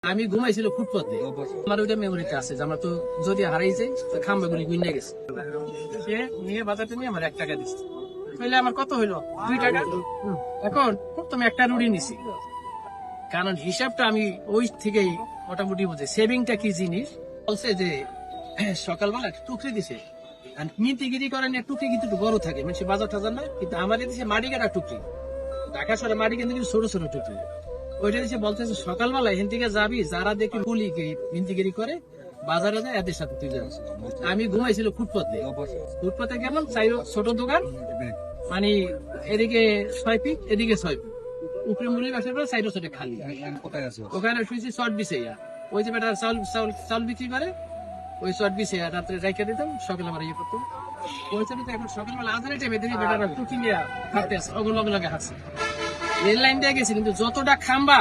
আমি ঘুমাইছিল ফুটপাতে, আমার ওইটা মেমোরিতে আছে যে আমার তো যদি হারাইছে খাম্বাগুলি গুইনে গেছে। সে নিয়ে বাজারটা নিয়ে আমার 1 টাকা দিচ্ছে, তাহলে আমার কত হইলো 2 টাকা। এখন তুমি একটা রুটি নিছি, কারণ হিসাবটা আমি ওই থেকেই মোটামুটি বুঝে সেভিংটা কি জিনিস। বলছে যে সকালবেলা টুকরি দিছে, মিন্তিগিরি করেন টুকরি কিন্তু একটু বড় থাকে, মানে বাজার টাজার না, কিন্তু আমাদের দিছে মাটি কাটা টুকরি, ঢাকা শহরে মাটি কিন্তু ছোট ছোট টুকরি। ওইটা দিচ্ছে বলতেছে সকালবেলা এখান থেকে যাবি, যারা দেখি পুলি মিন্তিগিরি করে বাজারে যায় এদের সাথে তুই যাস। আমি ঘুমাইছিল ফুটপাতে, ফুটপাতে গেলাম, ছোট দোকান, মানে এদিকে 6 ফিট এদিকে 6 ফিট, উপরে মুড়ি বাসার পরে সাইড সাইডে খালি। ওখানে শুয়েছি শর্ট বিছে, ওই যে বেটা চাউল বিক্রি করে, ওই শর্ট বিছে রাত্রে রাইখে দিতাম, সকালে আমার ইয়ে করতাম। ওই চালু এখন সকালবেলা আধারে টাইমে দেখি বেটারা টুকি নিয়ে হাঁটতে আসে, অগল বগলাকে হাঁটছে। রেল লাইন দিয়ে গেছি, কিন্তু যতটা খাম্বা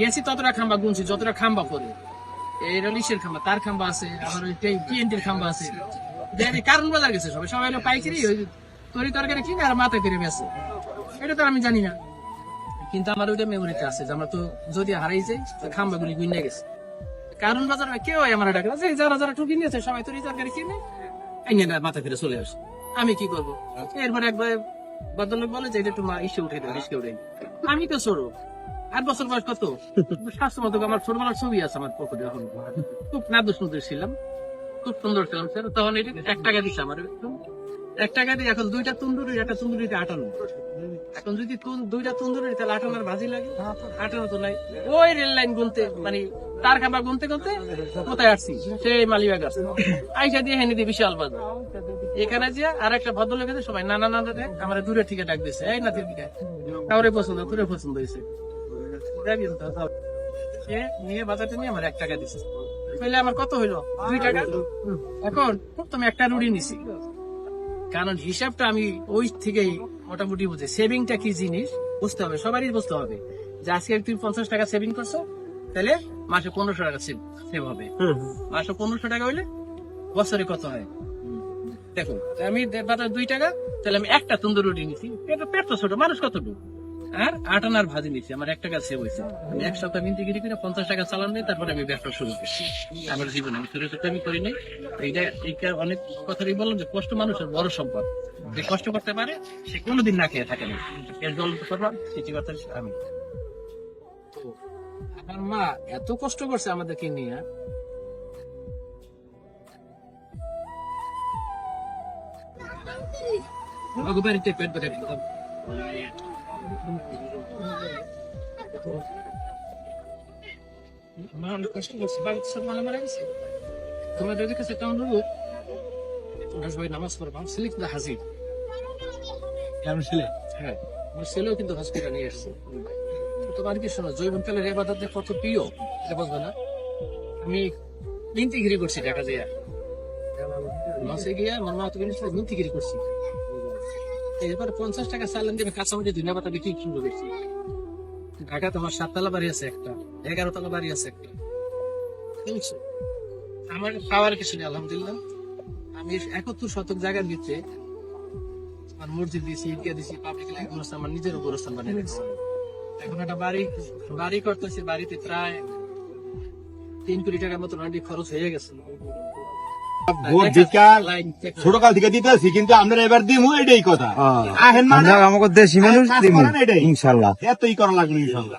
গেছি ততটা খাম্বা গুনছি, যতটা খাম্বা করে এই রেলিশের খাম্বা, তার খাম্বা আছে, আমার ওই টিএনটির খাম্বা আছে। কারণ বাজার গেছে সবাই, সবাই হলো পাইকারি ওই তরি তরকারি কিনে আর মাথায় করে বেছে, এটা তো আমি জানি না, কিন্তু আমার ওইটা মেমোরিতে আছে যে আমরা তো যদি হারাইছে খাম্বা গুলি গুইনে গেছে। কারণ বাজার কেউ আমার ডাকে যে যারা যারা টুকি নিয়েছে সবাই তরি তরকারি কিনে মাথা ফিরে চলে আসে। আমি কি করবো? এরপরে একবার ভদ্রলোক বলে যে এটা একটু ইসে উঠে দেয়, রিস্কে উঠে। আমি তো ছোট, 8 বছর বয়স, কত 700 মতো আমার ছোটবেলার ছবি আছে আমার পকেটে, এখন খুব নাদ্য সুন্দর ছিলাম, খুব সুন্দর ছিলাম স্যার। তখন এটা 1 টাকা দিচ্ছে আমার, 1 টাকা দিয়ে এখন 2টা তন্দুরি, একটা তন্দুরিতে 58। এখন যদি 2টা তন্দুরি তাহলে 58 ভাজি লাগে, 58 তো নাই। ওই রেল লাইন গুনতে, মানে তার খাবার গুনতে গুনতে কোথায় আসছি, সেই মালিবাগ আসছে, আইসা দিয়ে হেনে দিয়ে বিশাল বাজার। এখানে যে আর একটা ভদ্রলোক আছে, সবাই নানা নানা আমার দূরের থেকে ডাক দিচ্ছে, এই নাতির দিকে কাউরে পছন্দ, তোরে পছন্দ হয়েছে। সে নিয়ে বাজারটা নিয়ে আমার 1 টাকা দিচ্ছে, তাহলে আমার কত হইলো 2 টাকা। এখন তুমি একটা রুটি নিছি, কারণ হিসাবটা আমি ওই থেকেই মোটামুটি বুঝে সেভিংটা কি জিনিস বুঝতে হবে, সবারই বুঝতে হবে যে আজকে তুমি 50 টাকা সেভিং করছো, তাহলে মাসে 1500 টাকা সেভ হবে। মাসে 1500 টাকা হইলে বছরে কত হয় দেখো। আমি বাজার 2 টাকা, তাহলে আমি একটা তন্দুর রুটি নিছি, এটা পেট তো ছোট, মানুষ কতটুকু, আর 8 আনার ভাজি নিছি, আমার 1 টাকা সেভ হয়েছে। আমি 1 সপ্তাহ মিন্তিগিরি করে 50 টাকা চালান নিই, তারপরে আমি ব্যবসা শুরু করছি। আমার জীবনে আমি ছোট ছোট আমি করি নাই। এইটা অনেক কথাই বললাম যে কষ্ট মানুষের বড় সম্পদ, যে কষ্ট করতে পারে সে কোনোদিন না খেয়ে থাকে না। এর জল করলাম সেটি কথা আমি। আমার মা এত কষ্ট করছে আমাদেরকে নিয়ে, বাড়িতে পেট বেড়ে অনেক কষ্ট করছে, বাড়িতে সব মালা মারা গেছে। তোমাদের কাছে একটা অনুরোধ, তোমরা সবাই নামাজ পড়বা। ছেলে কিন্তু হাজির, কেমন ছেলে? হ্যাঁ, আমার ছেলেও কিন্তু হসপিটাল নিয়ে এসছে। তোমার কি শোনো, জৈবনকালের ইবাদত কত প্রিয় এটা বুঝবে না। আমি মিন্তিগিরি করছি ঢাকা দিয়ে, মাসে গিয়ে আমার মা তো মিন্তিগিরি করছি। এরপর 50 টাকা চালান দিয়ে কাঁচামরিচ ধনিয়া পাতা বিক্রি শুরু করছি। ঢাকা তোমার 7 তলা বাড়ি আছে একটা, 11 তলা বাড়ি আছে একটা, বুঝছো? আমার পাওয়ার কিছু নেই আলহামদুলিল্লাহ। আমি 71 শতক জায়গার ভিতরে আমার মসজিদ দিয়েছি, ঈদগাহ দিয়েছি, পাবলিক লাইব্রেরি করেছি, আমার নিজের গোরস্থান বানিয়ে রেখেছি। এখন একটা বাড়ি করতেছি, বাড়িতে প্রায় 3 কোটি টাকার মতো অলরেডি খরচ হয়ে গেছে। ছোটকাল থেকে দিতেছি, কিন্তু আমরা এবার দিমু, এটাই কথা। আমাকে দেশি মানুষ, ইনশাল্লাহ এতই করা লাগলো ইনশাল্লাহ।